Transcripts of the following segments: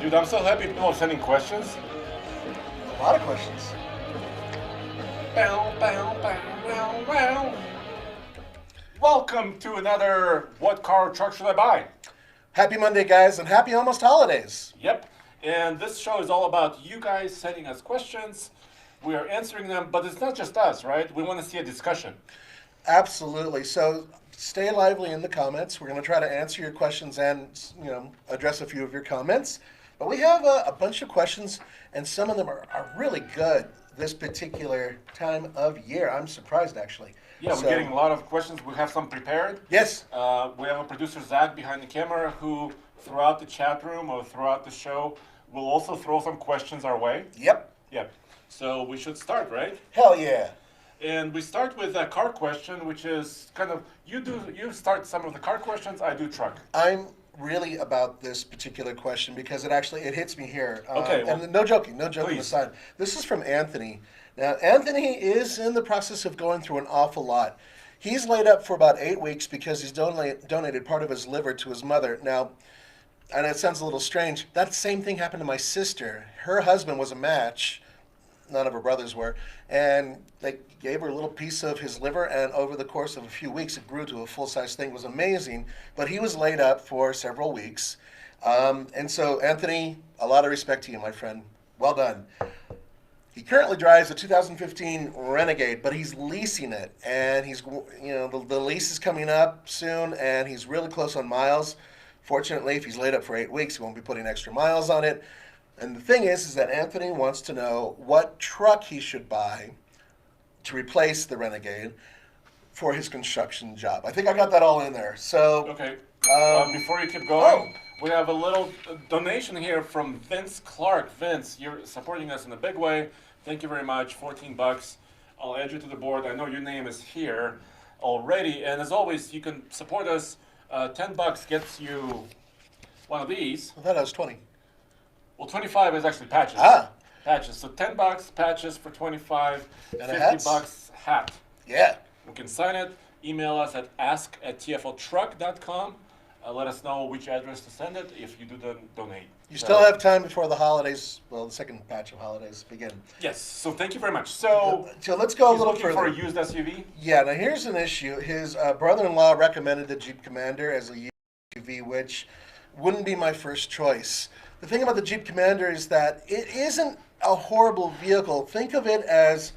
Dude, I'm so happy people are sending questions. A lot of questions. Bow, bow, bow, bow, bow. Welcome to another What Car or Truck Should I Buy? Happy Monday, guys, and happy almost holidays. Yep. And this show is all about you guys sending us questions. We are answering them, but it's not just us, right? We want to see a discussion. Absolutely. So stay lively in the comments. We're going to try to answer your questions and, address a few of your comments. But we have a bunch of questions, and some of them are really good this particular time of year. I'm surprised, actually. Yeah, we're getting a lot of questions. We have some prepared. Yes. We have a producer, Zach, behind the camera, who throughout the chat room or throughout the show will also throw some questions our way. Yep. Yep. So we should start, right? Hell yeah. And we start with a car question, which is kind of you start some of the car questions, I do truck. I'm really about this particular question because it hits me here. Okay, well, and no joking please. aside. This is from Anthony. Now, Anthony is in the process of going through an awful lot. He's laid up for about 8 weeks because he's donated part of his liver to his mother. Now, and it sounds a little strange, that same thing happened to my sister. Her husband was a match. None of her brothers were. And they gave her a little piece of his liver, and over the course of a few weeks, it grew to a full-size thing. It was amazing. But he was laid up for several weeks. And so, Anthony, a lot of respect to you, my friend. Well done. He currently drives a 2015 Renegade, but he's leasing it. And the lease is coming up soon, and he's really close on miles. Fortunately, if he's laid up for 8 weeks, he won't be putting extra miles on it. And the thing is that Anthony wants to know what truck he should buy to replace the Renegade for his construction job. I think I got that all in there. So, okay. Before you keep going, we have a little donation here from Vince Clark. Vince, you're supporting us in a big way. Thank you very much. $14. I'll add you to the board. I know your name is here already. And as always, you can support us. $10 gets you one of these. I thought I was 20. Well, 25 is actually patches. Patches. So $10 patches for 25. And $50 hat. Yeah. We can sign it. Email us at ask@tfltruck.com. Let us know which address to send it if you do donate. You still have time before the holidays, the second batch of holidays begin. Yes. So thank you very much. So let's go a little looking further. for a used SUV? Yeah, now here's an issue. His brother-in-law recommended the Jeep Commander as a SUV, which wouldn't be my first choice. The thing about the Jeep Commander is that it isn't a horrible vehicle. Think of it as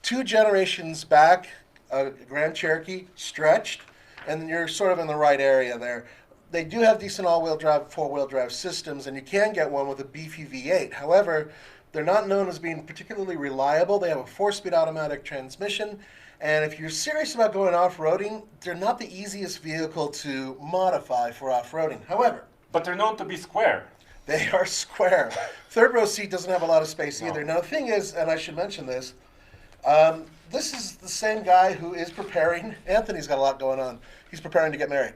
2 generations back, a Grand Cherokee stretched, and you're sort of in the right area there. They do have decent all-wheel drive, four-wheel drive systems, and you can get one with a beefy V8. However, they're not known as being particularly reliable. They have a 4-speed automatic transmission, and if you're serious about going off-roading, they're not the easiest vehicle to modify for off-roading. However, But they're known to be square. they are square. Third row seat doesn't have a lot of space No. either. Now, the thing is, and I should mention this, this is the same guy who is preparing. Anthony's got a lot going on. He's preparing to get married.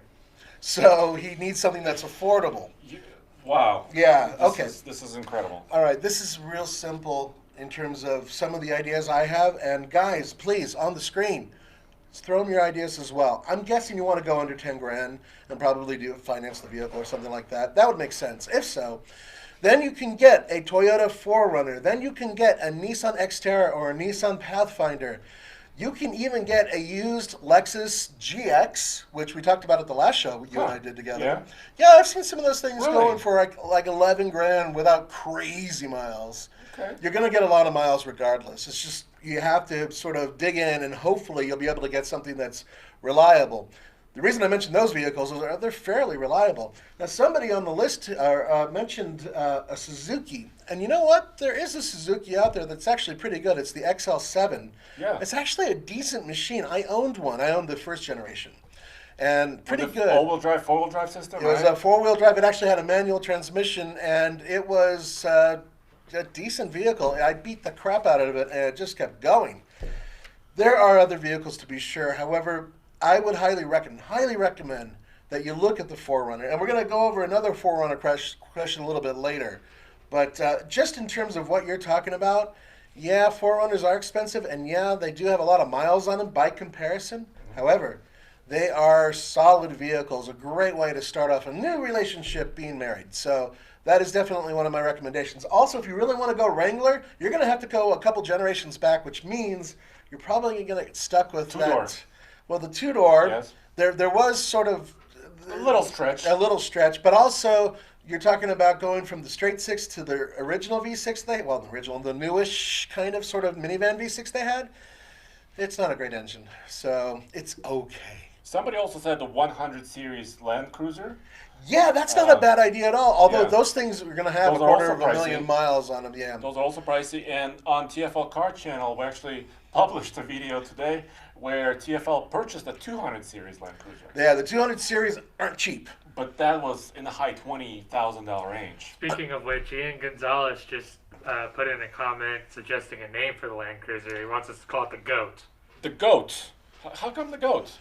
So he needs something that's affordable. Wow. Yeah, okay. This is incredible. All right, this is real simple in terms of some of the ideas I have. And guys, please, on the screen, throw them your ideas as well. I'm guessing you want to go under 10 grand and probably finance the vehicle or something like that. That would make sense. If so, then you can get a Toyota 4Runner. Then you can get a Nissan Xterra or a Nissan Pathfinder. You can even get a used Lexus GX, which we talked about at the last show you and I did together. Yeah, I've seen some of those things going for like 11 grand without crazy miles. Okay. You're going to get a lot of miles regardless. It's just you have to sort of dig in, and hopefully you'll be able to get something that's reliable. The reason I mentioned those vehicles is they're fairly reliable. Now, somebody on the list mentioned a Suzuki. And you know what? There is a Suzuki out there that's actually pretty good. It's the XL7. Yeah. It's actually a decent machine. I owned one. I owned the first generation. And pretty good. All-wheel drive, four-wheel drive system, It was a 4-wheel drive. It actually had a manual transmission, and it was a decent vehicle. I beat the crap out of it, and it just kept going. There are other vehicles to be sure. However, I would highly recommend that you look at the 4Runner. And we're going to go over another 4Runner question a little bit later. But just in terms of what you're talking about, yeah, 4Runners are expensive, and yeah, they do have a lot of miles on them by comparison. However, they are solid vehicles, a great way to start off a new relationship being married. So That is definitely one of my recommendations. Also, if you really want to go Wrangler, you're going to have to go a couple generations back, which means you're probably going to get stuck with Two-door. that. Well, the two-door, Yes. there was sort of A little stretch. a little stretch, but also you're talking about going from the straight six to the original V6 the newish kind of sort of minivan V6 they had. It's not a great engine, so it's okay. Somebody also said the 100 series Land Cruiser. Yeah, that's not a bad idea at all. Although yeah. those things are going to have Those a are quarter also of a pricey. million miles on them. Yeah. Those are also pricey. And on TFL Car Channel, we actually published a video today where TFL purchased a 200 series Land Cruiser. Yeah, the 200 series aren't cheap. But that was in the high $20,000 range. Speaking of which, Ian Gonzalez just put in a comment suggesting a name for the Land Cruiser. He wants us to call it the GOAT. The GOAT. How come the GOAT?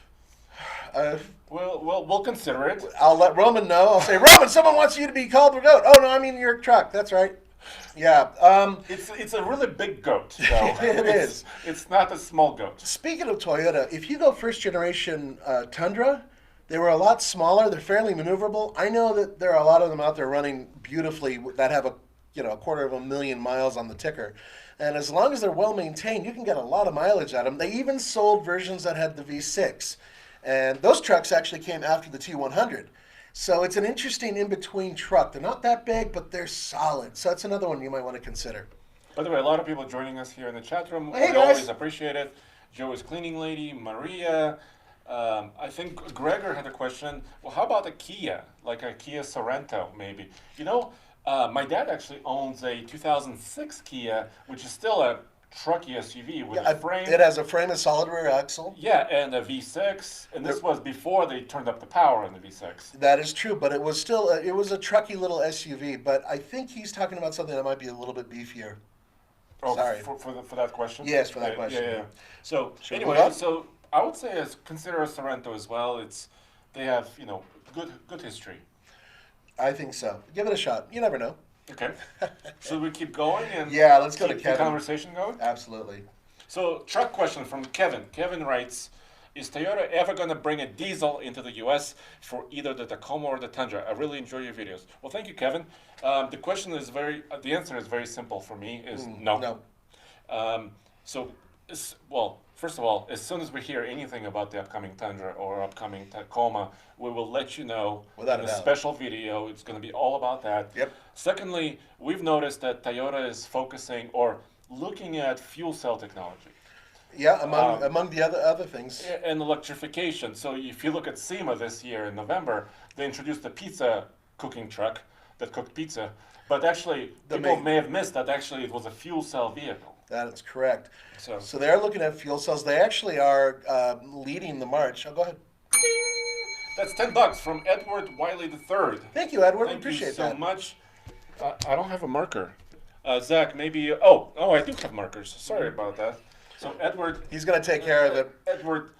Uh, We'll consider it. I'll let Roman know. I'll say, Roman, someone wants you to be called the goat. Oh no, I mean your truck. That's right. Yeah. It's a really big goat. So It is. It's not a small goat. Speaking of Toyota, if you go first generation Tundra, they were a lot smaller. They're fairly maneuverable. I know that there are a lot of them out there running beautifully that have a quarter of a million miles on the ticker. And as long as they're well maintained, you can get a lot of mileage out of them. They even sold versions that had the V6. And those trucks actually came after the T100. So it's an interesting in-between truck. They're not that big, but they're solid. So that's another one you might want to consider. By the way, a lot of people joining us here in the chat room. Hey, we guys. always appreciate it. Joe is cleaning lady, Maria. I think Gregor had a question. Well, how about a Kia, like a Kia Sorento, maybe? My dad actually owns a 2006 Kia, which is still a trucky SUV with a frame. It has a frame and solid rear axle. Yeah, and a V6. And this was before they turned up the power in the V6. That is true, but it was still it was a trucky little SUV. But I think he's talking about something that might be a little bit beefier. Oh, Sorry. For that question? Yes, for that question. Yeah. So Should we anyway, move on? so I would say consider a Sorento as well. They have good history. I think so. Give it a shot. You never know. Okay. Should we keep going and Yeah, let's go to keep Kevin. the conversation going? Absolutely. So truck question from Kevin. Kevin writes, is Toyota ever going to bring a diesel into the U.S. for either the Tacoma or the Tundra? I really enjoy your videos. Well, thank you, Kevin. The question is the answer is very simple for me, is no. No. First of all, as soon as we hear anything about the upcoming Tundra or upcoming Tacoma, we will let you know Without in a a doubt. special video. It's going to be all about that. Yep. Secondly, we've noticed that Toyota is focusing or looking at fuel cell technology. Yeah, among the other things. And electrification. So if you look at SEMA this year in November, they introduced a pizza cooking truck that cooked pizza. But actually, people may have missed that actually it was a fuel cell vehicle. That is correct. So they're looking at fuel cells. They actually are leading the march. Oh, go ahead. that's $10 from Edward Wiley III. Thank you, Edward. Thank Appreciate you so that. much. I don't have a marker. Zach, maybe. Oh, I do have markers. Sorry about that. So Edward. He's going to take care of it. Edward,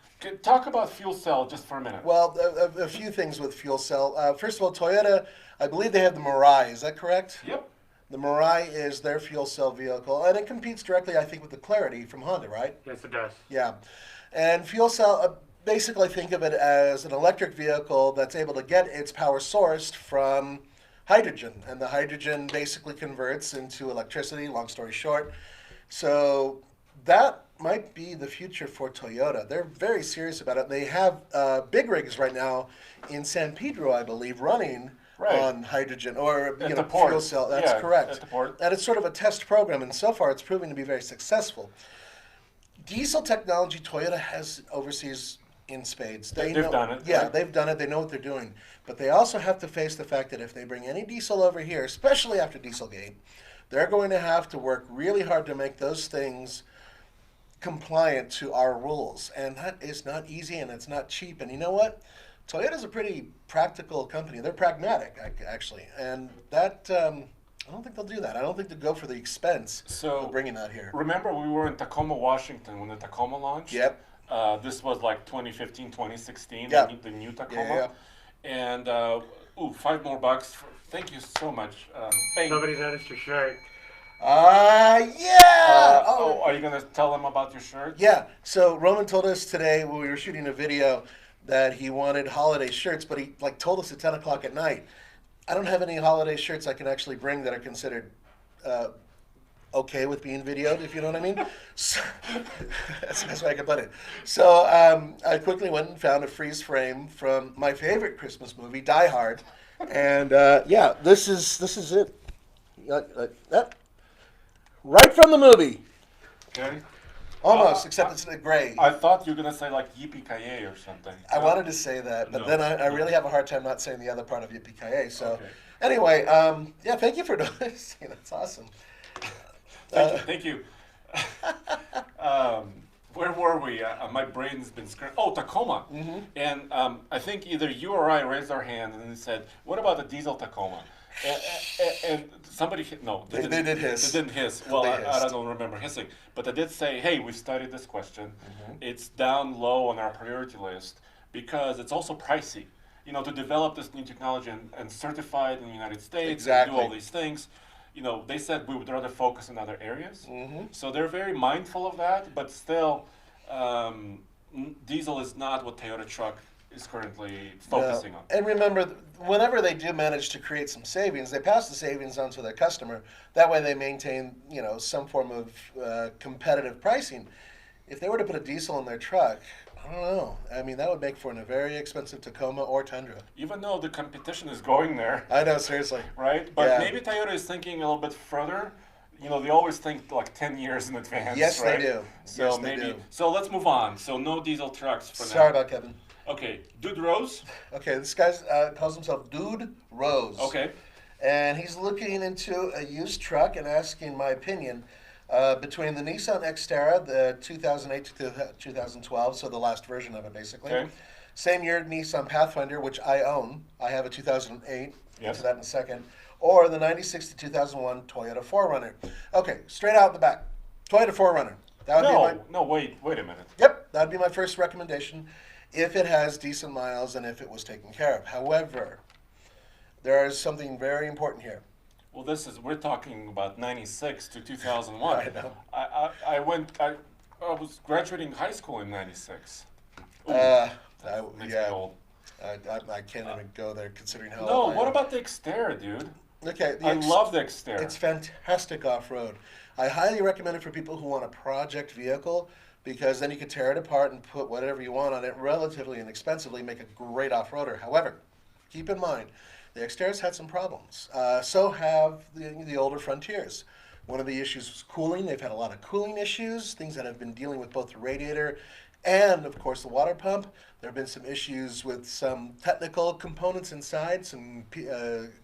talk about fuel cell just for a minute. Well, a few things with fuel cell. First of all, Toyota, I believe they have the Mirai. Is that correct? Yep. The Mirai is their fuel cell vehicle, and it competes directly, I think, with the Clarity from Honda, right? Yes, it does. Yeah. And fuel cell, basically think of it as an electric vehicle that's able to get its power sourced from hydrogen. And the hydrogen basically converts into electricity, long story short. So that might be the future for Toyota. They're very serious about it. They have big rigs right now in San Pedro, I believe, running on hydrogen or At the port. fuel cell. That's correct. At the port. And it's sort of a test program, and so far it's proving to be very successful. Diesel technology, Toyota has overseas in spades. They've know, done it. Yeah, Right. they've done it. They know what they're doing. But they also have to face the fact that if they bring any diesel over here, especially after Dieselgate, they're going to have to work really hard to make those things compliant to our rules. And that is not easy, and it's not cheap. And you know what? Toyota's a pretty practical company. They're pragmatic, actually. And that, I don't think they'll do that. I don't think they'll go for the expense of bringing that here. Remember, we were in Tacoma, Washington when the Tacoma launched? Yep. This was like 2015, 2016, Yep. the new Tacoma. Yeah. And, $5 more. Thank you so much. Somebody noticed your shirt. Yeah! Are you going to tell them about your shirt? Yeah. So Roman told us today when we were shooting a video that he wanted holiday shirts, but he told us at 10 o'clock at night. I don't have any holiday shirts I can actually bring that are considered okay with being videoed, if you know what I mean. So, that's how I can put it. So I quickly went and found a freeze frame from my favorite Christmas movie, Die Hard, and yeah, this is it. Right from the movie. Okay. Almost, except it's gray. I thought you were gonna say like yippee-ki-yay or something. I wanted to say that, but No. then I really have a hard time not saying the other part of yippee-ki-yay. So Okay. anyway, yeah, thank you for noticing. That's awesome. Thank you. Where were we? My brain's been Oh, Tacoma. Mm-hmm. And I think either you or I raised our hand and then said, "What about the diesel Tacoma?" And somebody no, They did hiss. They didn't hiss. Well, They I hissed. don't remember hissing, but they did say, "Hey, we studied this question. Mm-hmm. It's down low on our priority list because it's also pricey. You know, to develop this new technology and certify it in the United States and Exactly. do all these things." You know, they said we would rather focus on other areas. Mm-hmm. So they're very mindful of that, but still, diesel is not what Toyota truck is currently focusing on. And remember, whenever they do manage to create some savings, they pass the savings on to their customer. That way they maintain, you know, some form of competitive pricing. If they were to put a diesel in their truck, I don't know. I mean, that would make for a very expensive Tacoma or Tundra. Even though the competition is going there, I know, seriously. right? But Yeah. maybe Toyota is thinking a little bit further. You know, they always think like 10 years in advance. Yes, they right? do. So Yes, they maybe. do. So let's move on. So no diesel trucks for Sorry now. about Kevin. Okay, Dude Rose. Okay, this guy calls himself Dude Rose. Okay. And he's looking into a used truck and asking my opinion between the Nissan Xterra, the 2008 to 2012, so the last version of it basically. Okay. Same year Nissan Pathfinder, which I own. I have a 2008. Yes. To that in a second. Or the 96 to 2001 Toyota 4Runner. Okay, straight out the back. Toyota 4Runner. That would be my. No, wait a minute. Yep, that would be my first recommendation if it has decent miles and if it was taken care of. However, there is something very important here. Well, we're talking about 96 to 2001. I know. I was graduating high school in 96. Ooh, Uh, makes yeah. me old. I can't even go there considering how No, old I what am. about the Xterra, dude? Okay, I love the Xterra. It's fantastic off-road. I highly recommend it for people who want a project vehicle because then you can tear it apart and put whatever you want on it relatively inexpensively, make a great off-roader. However, keep in mind, the Xterra's had some problems. So have the older Frontiers. One of the issues was cooling. They've had a lot of cooling issues, things that have been dealing with both the radiator and, of course, the water pump. There have been some issues with some technical components inside, some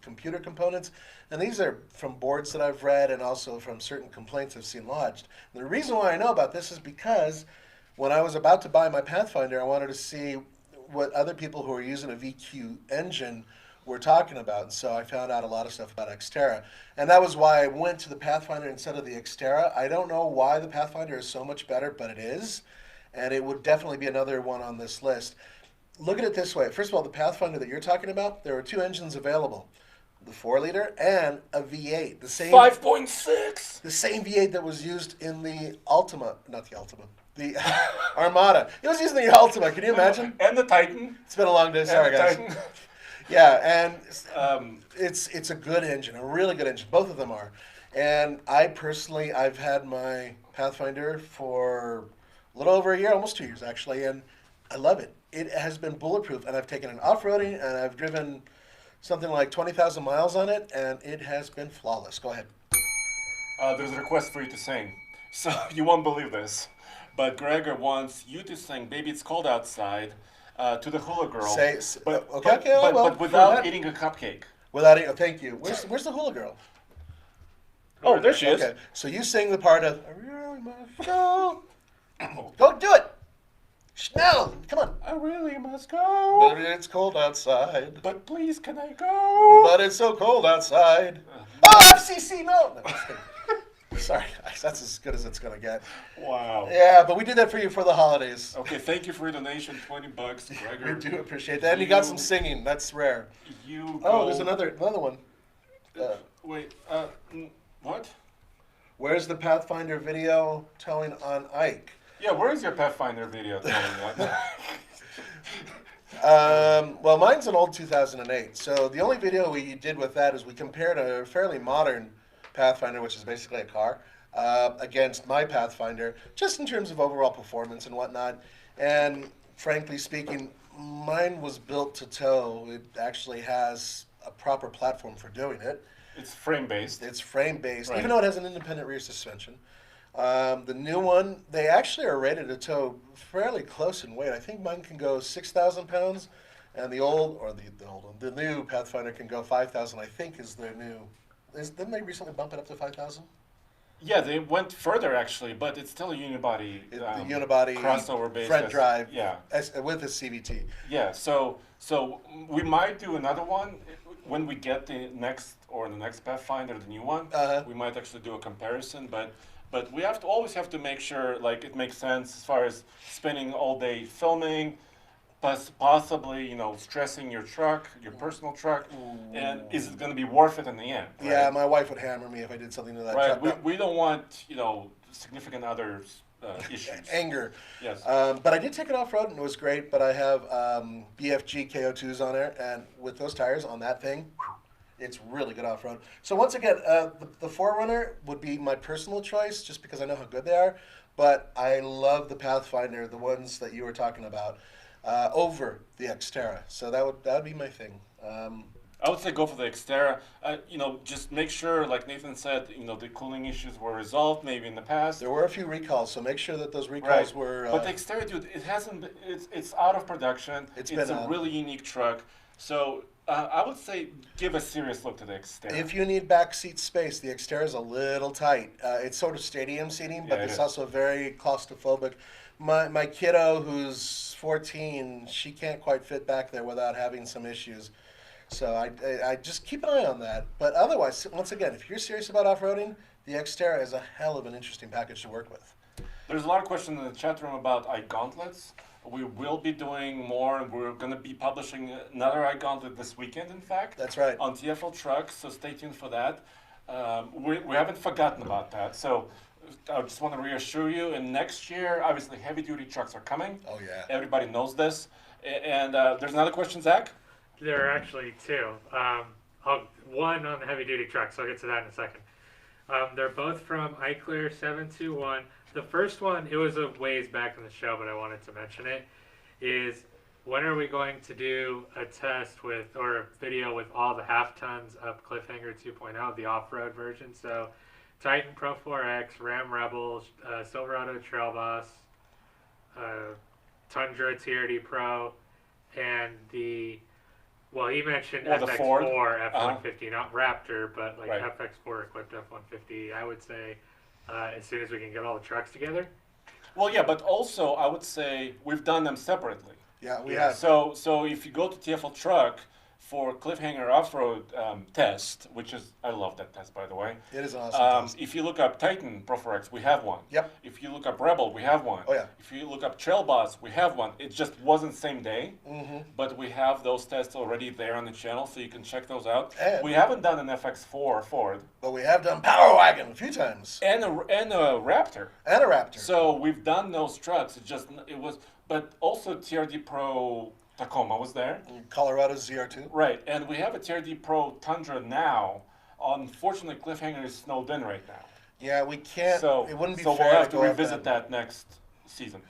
computer components. And these are from boards that I've read and also from certain complaints I've seen lodged. And the reason why I know about this is because when I was about to buy my Pathfinder, I wanted to see what other people who are using a VQ engine were talking about. And so I found out a lot of stuff about Xterra. And that was why I went to the Pathfinder instead of the Xterra. I don't know why the Pathfinder is so much better, but it is. And it would definitely be another one on this list. Look at it this way. First of all, the Pathfinder that you're talking about, there were two engines available. The 4-liter and a V8. The same 5.6. The same V8 that was used in the Altima, not the Altima, the Armada. It was used in the Altima. Can you imagine? And the Titan. It's been a long day. Sorry, and the guys. Titan. Yeah, and it's a good engine, a really good engine. Both of them are. And I personally, I've had my Pathfinder for a little over a year, almost 2 years actually, and I love it. It has been bulletproof, and I've taken it off-roading, and I've driven something like 20,000 miles on it, and it has been flawless. Go ahead. There's a request for you to sing. So you won't believe this, but Gregor wants you to sing "Baby It's Cold Outside" to the hula girl. But without eating a cupcake. Without eating. Oh, thank you. Where's the hula girl? Oh, there she is. Okay, so you sing the part of "I really must go." Go do it. Now, come on. I really must go. But it's cold outside. But please, can I go? But it's so cold outside. Oh, FCC, no. No, just kidding. Sorry, guys, that's as good as it's gonna get. Wow. Yeah, but we did that for you for the holidays. Okay, thank you for your donation, $20, Gregor. We do appreciate that. And you got some singing. That's rare. You Oh, go- there's another one. Wait, what? Where's the Pathfinder video towing on Ike? Yeah, where is your Pathfinder video telling that? Well, mine's an old 2008. So the only video we did with that is we compared a fairly modern Pathfinder, which is basically a car, against my Pathfinder, just in terms of overall performance and whatnot. And frankly speaking, mine was built to tow. It actually has a proper platform for doing it. It's frame based. It's frame based, Right. even though it has an independent rear suspension. The new one, they actually are rated to tow fairly close in weight. I think mine can go 6,000 pounds, and the old, or the old one, the new Pathfinder can go 5,000. I think is their new. Didn't they recently bump it up to 5,000? Yeah, they went further actually, but it's still a unibody. The unibody crossover base. front drive, Yeah. With a CVT. Yeah. So we might do another one when we get the next Pathfinder, the new one. We might actually do a comparison, but we always have to make sure like it makes sense as far as spending all day filming, plus possibly stressing your truck, your personal truck, and is it going to be worth it in the end? Right? Yeah, my wife would hammer me if I did something to that Right. truck. We don't want significant others issues. Anger. Yes. But I did take it off road and it was great. But I have BFG KO2s on there, and with those tires on that thing, it's really good off road. So once again, the Forerunner would be my personal choice, just because I know how good they are. But I love the Pathfinder, the ones that you were talking about, over the Xterra. So that would be my thing. I would say go for the Xterra. Just make sure, like Nathan said, the cooling issues were resolved maybe in the past. There were a few recalls, so make sure that those recalls Right. were. But the Xterra, dude, it hasn't. It's out of production. It's a really unique truck. So I would say give a serious look to the Xterra. If you need back seat space, the Xterra is a little tight. It's sort of stadium seating, but Yeah, it it's is. also very claustrophobic. My kiddo, who's 14, she can't quite fit back there without having some issues. So I just keep an eye on that. But otherwise, once again, if you're serious about off-roading, the Xterra is a hell of an interesting package to work with. There's a lot of questions in the chat room about iGauntlets. We will be doing more, and we're going to be publishing another iGauntlet this weekend, in fact. That's right. On TFL Trucks, so stay tuned for that. We haven't forgotten about that. So I just want to reassure you, and next year, obviously, heavy-duty trucks are coming. Oh, yeah. Everybody knows this. And there's another question, Zach? There are actually two. One on the heavy duty truck, so I'll get to that in a second. They're both from iClear721. The first one, it was a ways back in the show, but I wanted to mention it, is when are we going to do a test with, or a video with all the half tons of Cliffhanger 2.0, the off-road version? So Titan Pro 4X, Ram Rebel, Silverado Trail Boss, Tundra TRD Pro, and well, he mentioned Well, the Ford. FX4 F-150, not Raptor, but like Right. FX4 equipped F-150. I would say as soon as we can get all the trucks together. Well, yeah, but also I would say we've done them separately. Yeah, we Yeah. have. So if you go to TFL Truck for Cliffhanger Off-Road test, which is, I love that test, by the way. It is an awesome test. If you look up Titan Pro 4X, we have one. Yep. If you look up Rebel, we have one. Oh, yeah. If you look up Trail Boss, we have one. It just wasn't same day, but we have those tests already there on the channel, so you can check those out. And- we haven't done an FX4 Ford But we have done Power Wagon a few times. and a Raptor. And a Raptor. So we've done those trucks. But also TRD Pro Tacoma was there. Colorado ZR2. Right, and we have a TRD Pro Tundra now. Unfortunately, Cliffhanger is snowed in right now. Yeah, we can't. So, it wouldn't be so fair we'll have to go up revisit that next season.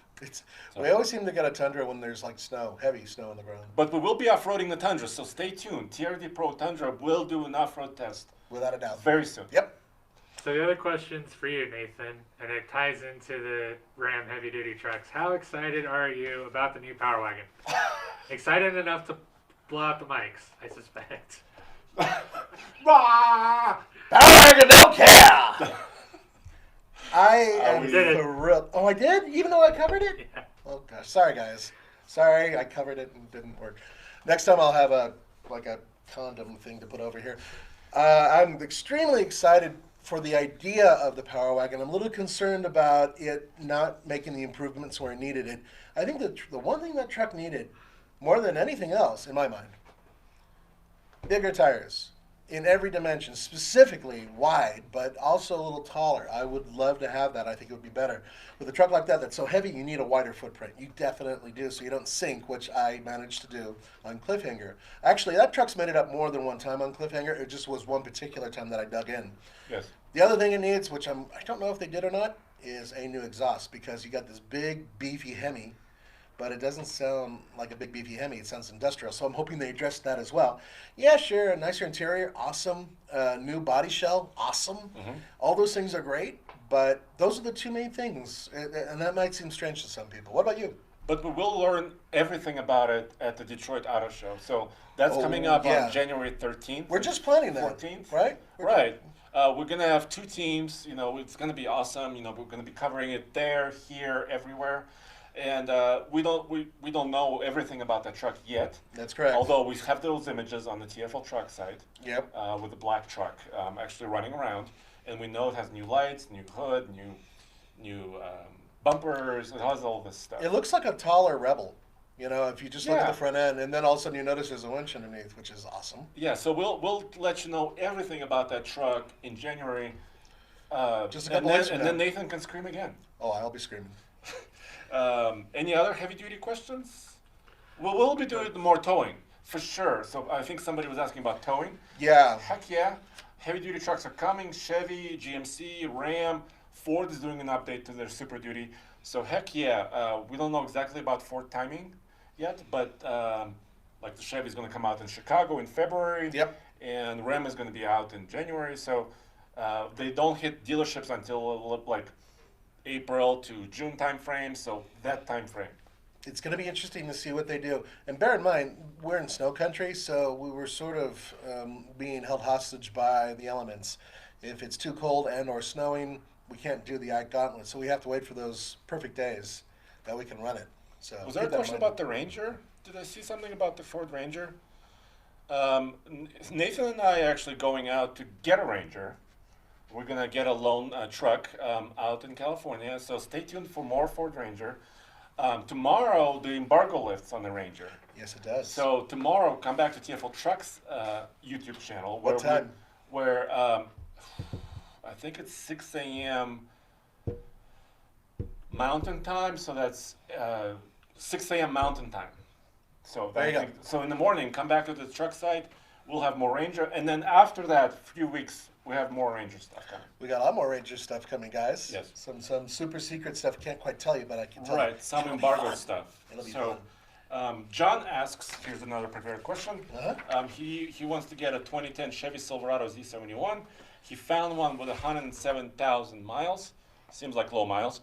We always seem to get a Tundra when there's like snow, heavy snow on the ground. But we will be off-roading the Tundra, so stay tuned. TRD Pro Tundra will do an off-road test Without a doubt. very soon. Yep. So the other question's for you, Nathan, and it ties into the Ram heavy duty trucks. How excited are you about the new Power Wagon? Excited enough to blow out the mics, I suspect. Power Wagon don't care! I am we did it. thrilled. Oh, I did? Even though I covered it? Yeah. Oh, gosh. Sorry, guys. Sorry, I covered it and it didn't work. Next time I'll have a condom thing to put over here. I'm extremely excited for the idea of the Power Wagon. I'm a little concerned about it not making the improvements where it needed it. I think the one thing that truck needed, more than anything else, in my mind, bigger tires. in every dimension, specifically wide, but also a little taller. I would love to have that. I think it would be better. With a truck like that that's so heavy, you need a wider footprint. You definitely do, so you don't sink, which I managed to do on Cliffhanger. Actually, that truck's made it up more than one time on Cliffhanger. It just was one particular time that I dug in. Yes. The other thing it needs, which I don't know if they did or not, is a new exhaust, because you got this big, beefy Hemi, but it doesn't sound like a big beefy Hemi. It sounds industrial. So I'm hoping they address that as well. Yeah, sure. A nicer interior, awesome. New body shell, awesome. All those things are great, but those are the two main things, and that might seem strange to some people. What about you? But we will learn everything about it at the Detroit Auto Show. So that's coming up on January 13th. We're just planning that. 14th, right? Right. We're gonna have 2 teams. You know, it's gonna be awesome. You know, we're gonna be covering it there, here, everywhere. And we don't know everything about that truck yet. That's correct. Although we have those images on the TFL truck site. Yep. With the black truck actually running around, and we know it has new lights, new hood, new bumpers. It has all this stuff. It looks like a taller Rebel. You know, if you just look at Yeah. the front end, and then all of a sudden you notice there's a winch underneath, which is awesome. Yeah. So we'll let you know everything about that truck in January. Just a couple weeks from and now. then Nathan can scream again. Oh, I'll be screaming. Any other heavy duty questions? We'll be doing more towing for sure. So I think somebody was asking about towing. Yeah. Heck yeah. Heavy duty trucks are coming. Chevy, GMC, Ram, Ford is doing an update to their Super Duty. So heck yeah. We don't know exactly about Ford timing yet, but like the Chevy is going to come out in Chicago in February. Yep. And Ram is going to be out in January. So they don't hit dealerships until like April to June timeframe, so that time frame. It's going to be interesting to see what they do. And bear in mind, we're in snow country, so we were sort of being held hostage by the elements. If it's too cold and or snowing, we can't do the Ike Gauntlet, so we have to wait for those perfect days that we can run it. So was there a question about the Ranger? Did I see something about the Ford Ranger? Nathan and I are actually going out to get a Ranger. We're going to get a loan truck out in California, so stay tuned for more Ford Ranger. Tomorrow, the embargo lifts on the Ranger. Yes, it does. So tomorrow, come back to TFL Trucks YouTube channel. What time? Where I think it's 6 a.m. Mountain Time, so that's 6 a.m. Mountain Time. So there you go. So in the morning, come back to the truck site. We'll have more Ranger, and then after that, few weeks, we have more Ranger stuff coming. We got a lot more Ranger stuff coming, guys. Yes. Some super secret stuff. Can't quite tell you, but I can tell you. Right, some embargo stuff. It'll be so, fun. John asks, here's another prepared question. Uh-huh. He wants to get a 2010 Chevy Silverado Z71. He found one with 107,000 miles. Seems like low miles.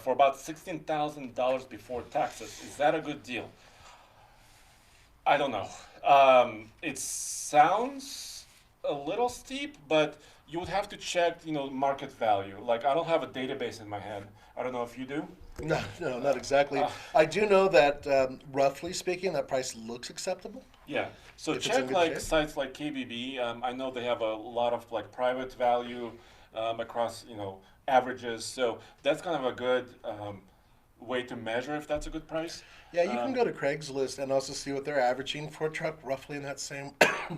For about $16,000 before taxes. Is that a good deal? I don't know. It sounds a little steep, but you would have to check, market value. Like, I don't have a database in my head. I don't know if you do. No, not exactly. I do know that, roughly speaking, that price looks acceptable. Yeah. So If it's in check good like shape. sites like KBB. I know they have a lot of like private value across averages. So that's kind of a good way to measure if that's a good price. Yeah, you can go to Craigslist and also see what they're averaging for a truck, roughly in that same,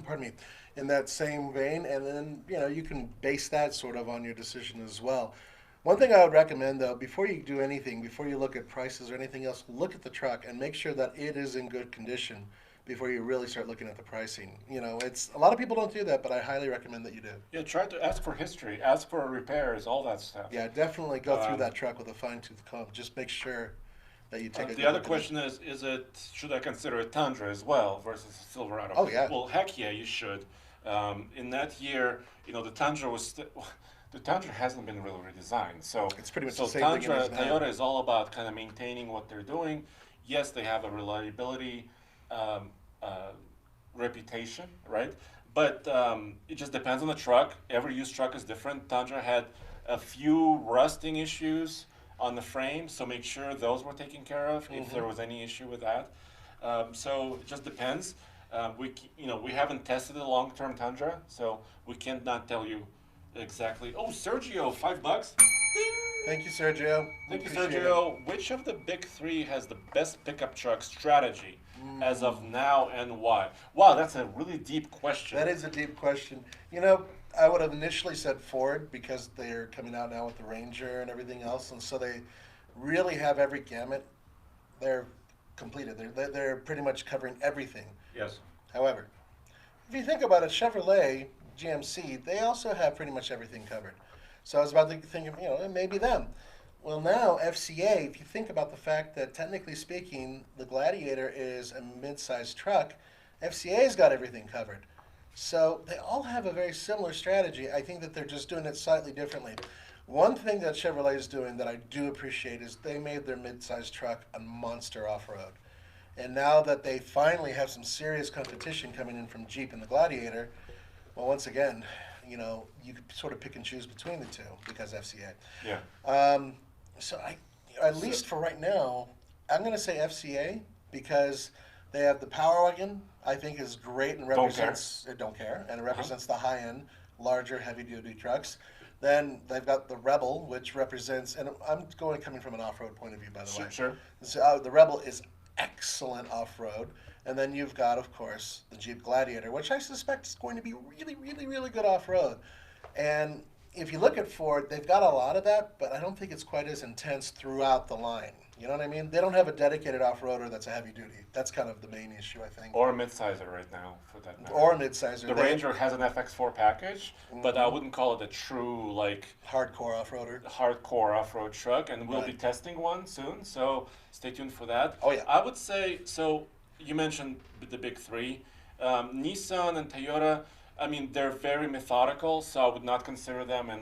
pardon me, in that same vein, and then you can base that sort of on your decision as well. One thing I would recommend, though, before you do anything, before you look at prices or anything else, look at the truck and make sure that it is in good condition before you really start looking at the pricing. It's a lot of people don't do that, but I highly recommend that you do. Yeah, try to ask for history, ask for repairs, all that stuff. Yeah, definitely go through that truck with a fine-tooth comb. Just make sure that you take a good The other look at question is should I consider a Tundra as well versus a Silverado? Oh, yeah. Well, heck yeah, you should. In that year, the Tundra the Tundra hasn't been really redesigned. So It's pretty much so the same thing it Tundra, is now. Toyota is all about kind of maintaining what they're doing. Yes, they have a reliability reputation, right? But it just depends on the truck. Every used truck is different. Tundra had a few rusting issues on the frame, so make sure those were taken care of if there was any issue with that. So it just depends. We haven't tested a long-term Tundra, so we cannot tell you exactly. Oh, Sergio, $5. Thank you, Sergio. Thank you, Appreciate Sergio. Which of the big three has the best pickup truck strategy? as of now, and why? Wow, that's a really deep question. That is a deep question. You know, I would have initially said Ford because they're coming out now with the Ranger and everything else, and so they really have every gamut. They're completed. They're pretty much covering everything. Yes. However, if you think about it, Chevrolet, GMC, they also have pretty much everything covered. So I was about to think of, maybe them. Well, now FCA, if you think about the fact that technically speaking, the Gladiator is a mid-sized truck, FCA's got everything covered. So they all have a very similar strategy. I think that they're just doing it slightly differently. One thing that Chevrolet is doing that I do appreciate is they made their mid-sized truck a monster off-road. And now that they finally have some serious competition coming in from Jeep and the Gladiator, well, once again, you could sort of pick and choose between the two because FCA. Yeah. So at least for right now, I'm going to say FCA because they have the Power Wagon. I think is great and represents. Don't care, and it represents the high end, larger, heavy duty trucks. Then they've got the Rebel, which represents, and I'm coming from an off road point of view, by the way. Sure. So, the Rebel is excellent off road. And then you've got, of course, the Jeep Gladiator, which I suspect is going to be really, really, really good off road. And if you look at Ford, they've got a lot of that, but I don't think it's quite as intense throughout the line. You know what I mean? They don't have a dedicated off-roader that's a heavy duty. That's kind of the main issue, I think. Or a midsizer right now, for that matter. Or a midsizer. The Ranger has an FX4 package, but I wouldn't call it a true, hardcore off-roader. Hardcore off-road truck, and we'll be Right. testing one soon, so stay tuned for that. Oh, yeah. I would say, so you mentioned the big three. Nissan and Toyota, I mean, they're very methodical, so I would not consider them in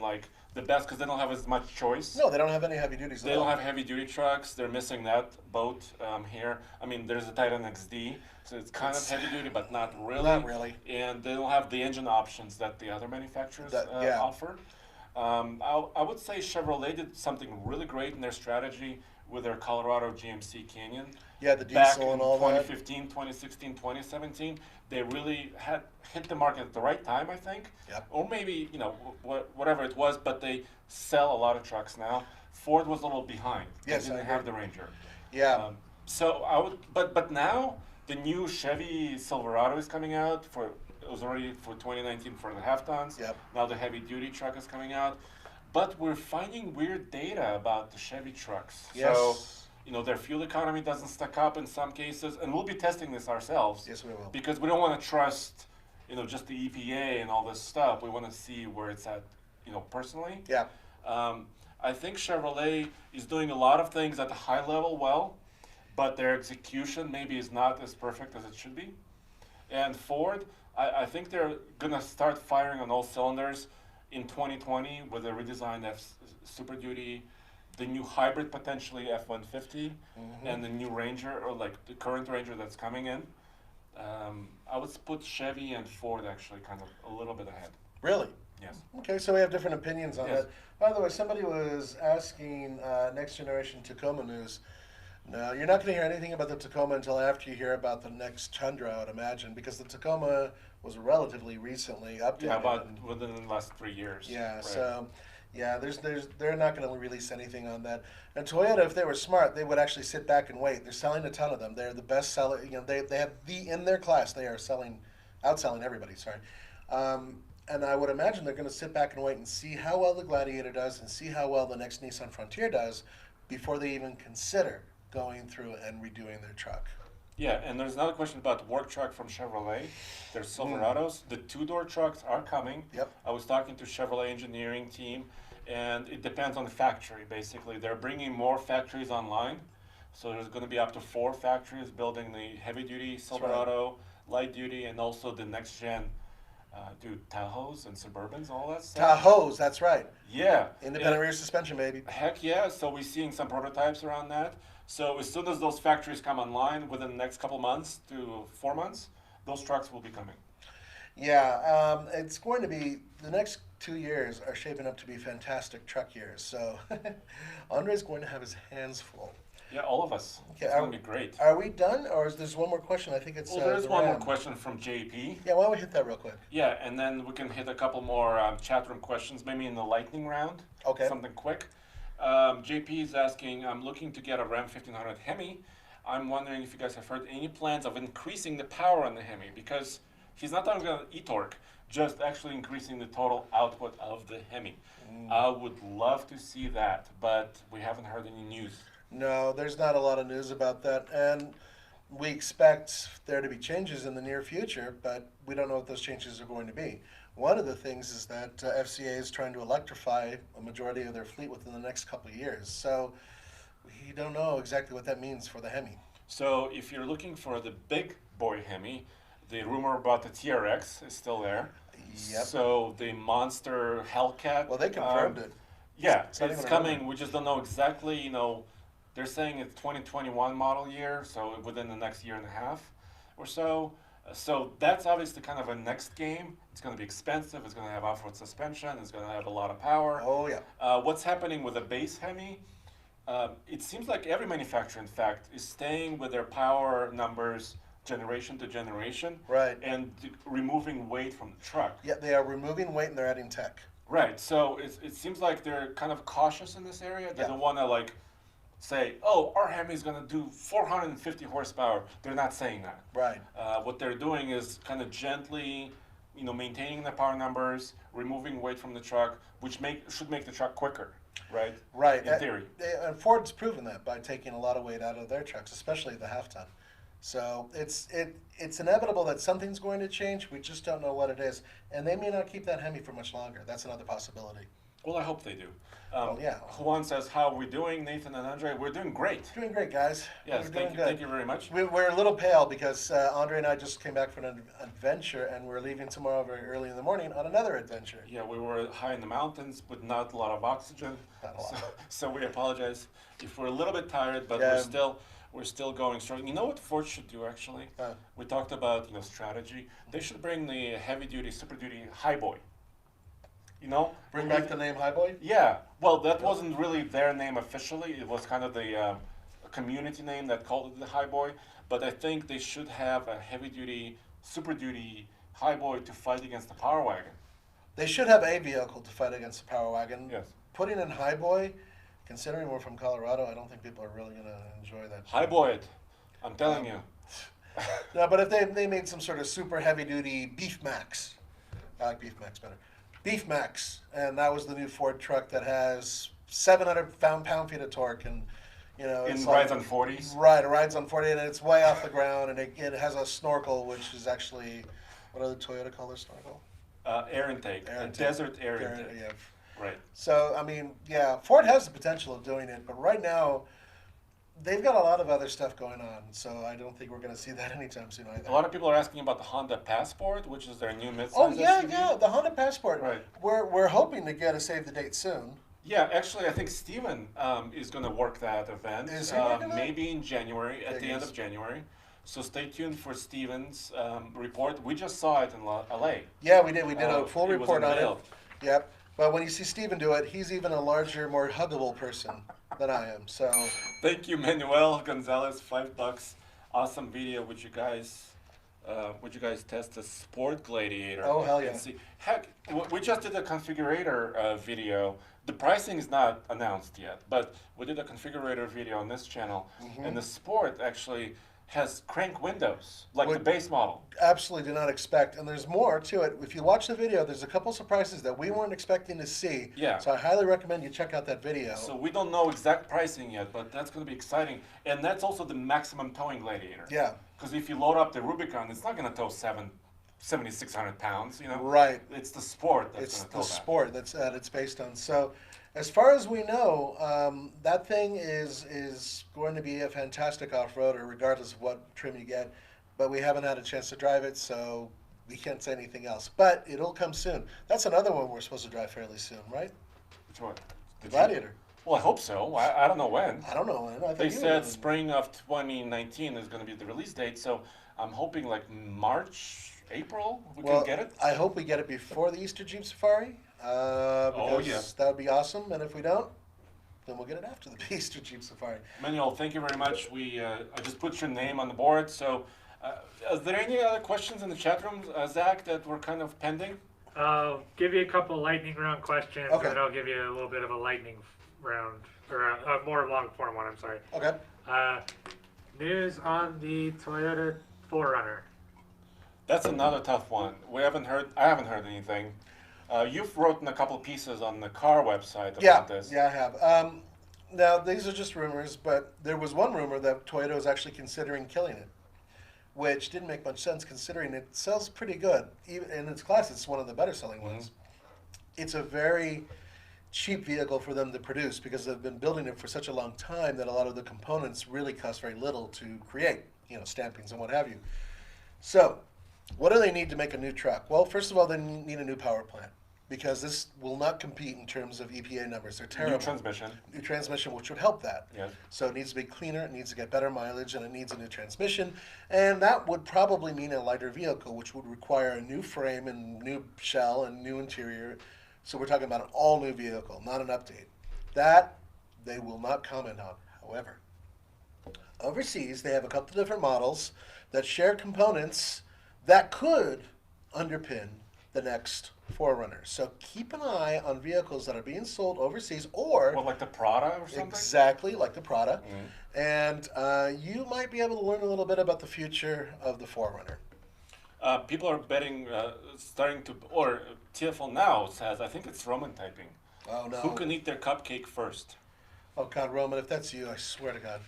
the best because they don't have as much choice. No, they don't have any heavy duties. They don't have heavy duty trucks. They're missing that boat here. I mean, there's a Titan XD, so it's kind of heavy duty, but not really. Not really. And they don't have the engine options that the other manufacturers offer. I would say Chevrolet did something really great in their strategy with their Colorado GMC Canyon. Yeah, the Back diesel in and all that. 2015, 2016, 2017, they really had hit the market at the right time, I think. Yep. Or maybe, whatever it was, but they sell a lot of trucks now. Ford was a little behind. Yes, They didn't I have agree. the Ranger. Yeah. So I would, but now the new Chevy Silverado is coming out it was already for 2019 for the half tons. Yep. Now the heavy duty truck is coming out. But we're finding weird data about the Chevy trucks. Yes. So, their fuel economy doesn't stack up in some cases, and we'll be testing this ourselves. Yes, we will. Because we don't want to trust, just the EPA and all this stuff. We want to see where it's at, personally. Yeah. I think Chevrolet is doing a lot of things at the high level well, but their execution maybe is not as perfect as it should be. And Ford, I think they're going to start firing on all cylinders in 2020 with a redesigned Super Duty, the new hybrid potentially F-150, and the new Ranger, or the current Ranger that's coming in. I would put Chevy and Ford actually kind of a little bit ahead. Really? Yes. Okay, so we have different opinions on Yes. that. By the way, somebody was asking next generation Tacoma news. No, you're not going to hear anything about the Tacoma until after you hear about the next Tundra, I would imagine, because the Tacoma was relatively recently updated. Yeah, about within the last 3 years. Yeah, Right. so yeah, they're not going to release anything on that. And Toyota, if they were smart, they would actually sit back and wait. They're selling a ton of them. They're the best seller. They have in their class. They are outselling everybody. Sorry. And I would imagine they're going to sit back and wait and see how well the Gladiator does and see how well the next Nissan Frontier does before they even consider going through and redoing their truck. Yeah, and there's another question about work truck from Chevrolet. There's Silverados. The two-door trucks are coming. Yep. I was talking to Chevrolet engineering team, and it depends on the factory, basically. They're bringing more factories online. So there's going to be up to 4 factories building the heavy-duty Silverado, light-duty, and also the next-gen Tahoes and Suburbans, all that stuff. Tahoes, that's right. Yeah. Independent rear suspension, baby. Heck yeah, so we're seeing some prototypes around that. So as soon as those factories come online within the next couple months to 4 months, those trucks will be coming. Yeah, it's going to be, the next 2 years are shaping up to be fantastic truck years. So Andre's going to have his hands full. Yeah, all of us. Okay, It's going to be great. Are we done, or is there one more question? I think it's. Well, there's the one more Ram. question from JP. Yeah, why don't we hit that real quick? Yeah, and then we can hit a couple more chat room questions, maybe in the lightning round. Okay. Something quick. JP is asking, I'm looking to get a Ram 1500 Hemi. I'm wondering if you guys have heard any plans of increasing the power on the Hemi, because he's not talking about e-torque, just actually increasing the total output of the Hemi. I would love to see that, but we haven't heard any news. No, there's not a lot of news about that, and we expect there to be changes in the near future, but we don't know what those changes are going to be. One of the things is that FCA is trying to electrify a majority of their fleet within the next couple of years. So we don't know exactly what that means for the Hemi. So if you're looking for the big boy Hemi, the rumor about the TRX is still there. Yep. So the monster Hellcat. Well, they confirmed it. Yeah, It's not it's even a coming. rumor. We just don't know exactly. They're saying it's 2021 model year, so within the next year and a half or so. So that's obviously kind of a next game. It's going to be expensive. It's going to have off-road suspension. It's going to have a lot of power. Oh, yeah. What's happening with the base Hemi? It seems like every manufacturer, in fact, is staying with their power numbers generation to generation. Right. And removing weight from the truck. Yeah, they are removing weight and they're adding tech. Right. So it seems like they're kind of cautious in this area. They Yeah. don't want to say, oh, our Hemi is going to do 450 horsepower. They're not saying that. Right. What they're doing is kind of gently, maintaining the power numbers, removing weight from the truck, which should make the truck quicker, right? Right. In theory. And Ford's proven that by taking a lot of weight out of their trucks, especially the half ton. So it's inevitable that something's going to change. We just don't know what it is, and they may not keep that Hemi for much longer. That's another possibility. Well, I hope they do. Yeah. Juan says, how are we doing? Nathan and Andre, we're doing great. Doing great, guys. Yes, We're doing thank you. good. Thank you very much. We're a little pale because Andre and I just came back from an adventure, and we're leaving tomorrow very early in the morning on another adventure. Yeah, we were high in the mountains with not a lot of oxygen. Not a lot. So we apologize if we're a little bit tired, but Yeah. we're still going strong. You know what Ford should do actually? We talked about strategy. They should bring the heavy duty, super duty Highboy. Bring back the name Highboy? Yeah. Well, that wasn't really their name officially. It was kind of the community name that called it the Highboy. But I think they should have a heavy duty, super duty Highboy to fight against the Power Wagon. They should have a vehicle to fight against the Power Wagon. Yes. Putting in Highboy, considering we're from Colorado, I don't think people are really going to enjoy that. Highboy it. I'm telling you. No, but if they made some sort of super heavy duty Beef Max, I like Beef Max better. Beef Max, and that was the new Ford truck that has 700 pound-feet of torque, and it's rides on 40s. Right, it rides on 40, and it's way off the ground, and it has a snorkel, which is actually, what do the Toyota call their snorkel? Air intake. Air intake. Desert air intake. Yeah. Right. So, I mean, yeah, Ford has the potential of doing it, but right now, they've got a lot of other stuff going on, so I don't think we're going to see that anytime soon either. A lot of people are asking about the Honda Passport, which is their new midsize Oh, yeah, SUV. yeah, the Honda Passport. Right. We're hoping to get a save the date soon. Yeah, actually, I think Steven is going to work that event. Is he working that? Maybe in January, at the end Figures. of January. So stay tuned for Steven's report. We just saw it in LA. Yeah, we did. We did a full It was report on it. unveiled. Yep. But when you see Steven do it, he's even a larger, more huggable person than I am. So Thank you, Manuel Gonzalez. $5. Awesome video. Would you guys test the Sport Gladiator? Oh, hell yeah. And see. Heck, we just did a configurator video. The pricing is not announced yet, but we did a configurator video on this channel, and the Sport actually has crank windows, like the base model. absolutely did not expect. And there's more to it. If you watch the video, there's a couple surprises that we weren't expecting to see. Yeah. So I highly recommend you check out that video. So we don't know exact pricing yet, but that's going to be exciting. And that's also the maximum towing Gladiator. Yeah. Because if you load up the Rubicon, it's not going to tow 7,600 pounds, Right. It's the Sport that's It's going to tow the that. Sport that it's based on. So, as far as we know, that thing is going to be a fantastic off-roader, regardless of what trim you get. But we haven't had a chance to drive it, so we can't say anything else. But it'll come soon. That's another one we're supposed to drive fairly soon, right? Which one? The Gladiator. Well, I hope so. I don't know when. I don't know when. I think They you said would. spring of 2019 is going to be the release date, so I'm hoping like March, April we Well, can get it. I hope we get it before the Easter Jeep Safari. Because yeah. that would be awesome. And if we don't, then we'll get it after the Easter Jeep Safari. Manuel, thank you very much. I just put your name on the board. So, is there any other questions in the chat room, Zach, that were kind of pending? I'll give you a couple lightning round questions, Okay. and I'll give you a little bit of a lightning round, or a more long form one. I'm sorry. Okay. News on the Toyota 4Runner. That's another tough one. I haven't heard anything. You've written a couple pieces on the car website about this. Yeah, I have. Now, these are just rumors, but there was one rumor that Toyota is actually considering killing it, which didn't make much sense considering it sells pretty good. Even in its class, it's one of the better selling ones. It's a very cheap vehicle for them to produce because they've been building it for such a long time that a lot of the components really cost very little to create, stampings and what have you. So, what do they need to make a new truck? Well, first of all, they need a new power plant because this will not compete in terms of EPA numbers. They're terrible. New transmission, which would help that. Yes. So it needs to be cleaner, it needs to get better mileage, and it needs a new transmission. And that would probably mean a lighter vehicle, which would require a new frame and new shell and new interior. So we're talking about an all-new vehicle, not an update. That they will not comment on. However, overseas, they have a couple of different models that share components that could underpin the next 4Runner. So keep an eye on vehicles that are being sold overseas or... Well, like the Prada or something? Exactly, like the Prada. And you might be able to learn a little bit about the future of the 4Runner. People are betting, or TFL Now says, I think it's Roman typing. Oh, no. Who can eat their cupcake first? Oh, God, Roman, if that's you, I swear to God.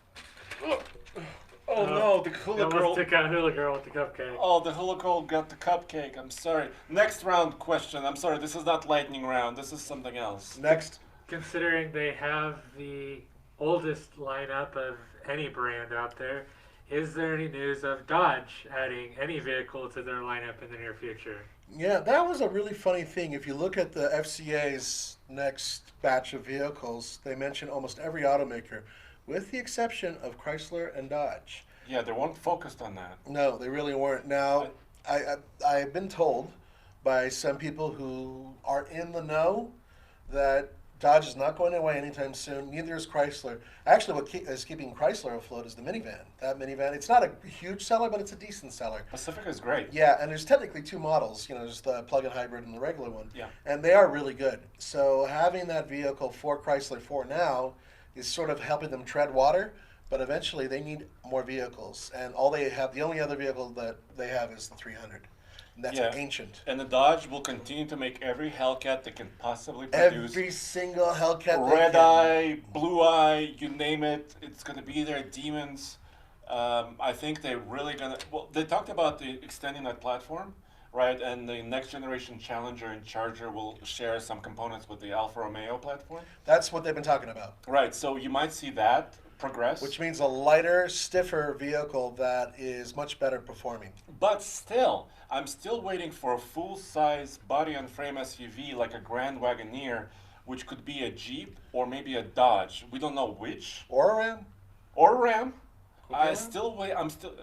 Oh no, the hula girl. Took out hula girl with the cupcake. Oh, the hula girl got the cupcake. I'm sorry. Next round question. I'm sorry, this is not lightning round. This is something else. Next. Considering they have the oldest lineup of any brand out there, is there any news of Dodge adding any vehicle to their lineup in the near future? Yeah, that was a really funny thing. If you look at the FCA's next batch of vehicles, they mention almost every automaker, with the exception of Chrysler and Dodge. Yeah, they weren't focused on that. No, they really weren't. Now, I've been told by some people who are in the know that Dodge is not going away anytime soon. Neither is Chrysler. Actually, what is keeping Chrysler afloat is the minivan. That minivan, it's not a huge seller, but it's a decent seller. Pacifica is great. Yeah, and there's technically two models. There's the plug-in hybrid and the regular one. Yeah. And they are really good. So having that vehicle for Chrysler for now is sort of helping them tread water, but eventually they need more vehicles. And the only other vehicle that they have is the 300. And that's ancient. And the Dodge will continue to make every Hellcat they can possibly produce. Every single Hellcat. Red Eye, Blue Eye, you name it, it's going to be there. Demons. I think they're really going to... Well, they talked about extending that platform, right? And the next generation Challenger and Charger will share some components with the Alfa Romeo platform. That's what they've been talking about. Right, so you might see that progress. Which means a lighter, stiffer vehicle that is much better performing. But still, I'm still waiting for a full-size body-on-frame SUV like a Grand Wagoneer, which could be a Jeep or maybe a Dodge. We don't know which. Or a Ram. Or a Ram. Okay. I'm still...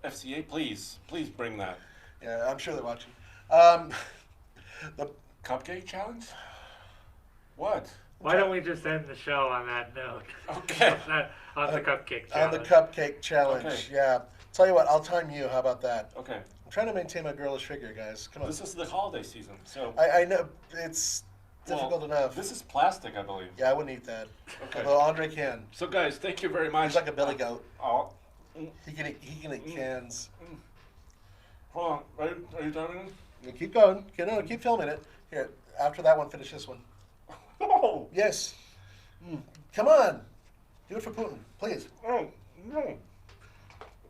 FCA, please bring that. Yeah, I'm sure they're watching. The Cupcake challenge? What? Why don't we just end the show on that note? Okay. on the cupcake challenge. On the cupcake challenge, Okay. yeah. Tell you what, I'll time you. How about that? Okay. I'm trying to maintain my girlish figure, guys. Come on. This is the holiday season, so... I know it's difficult enough. This is plastic, I believe. Yeah, I wouldn't eat that. Okay. Although Andre can. So, guys, thank you very much. He's like a billy goat. Oh. He can eat cans. Hold on. Are you done? You keep going. Keep filming it. Here, after that one, finish this one. Oh. Yes. Come on. Do it for Putin, please. Oh. No.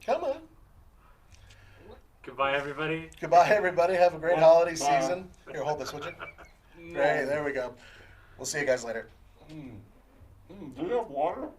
Come on. Goodbye, everybody. Goodbye, everybody. Have a great Bye. holiday Bye. season. Here, hold this, would you? No. Great. There we go. We'll see you guys later. Do you have water?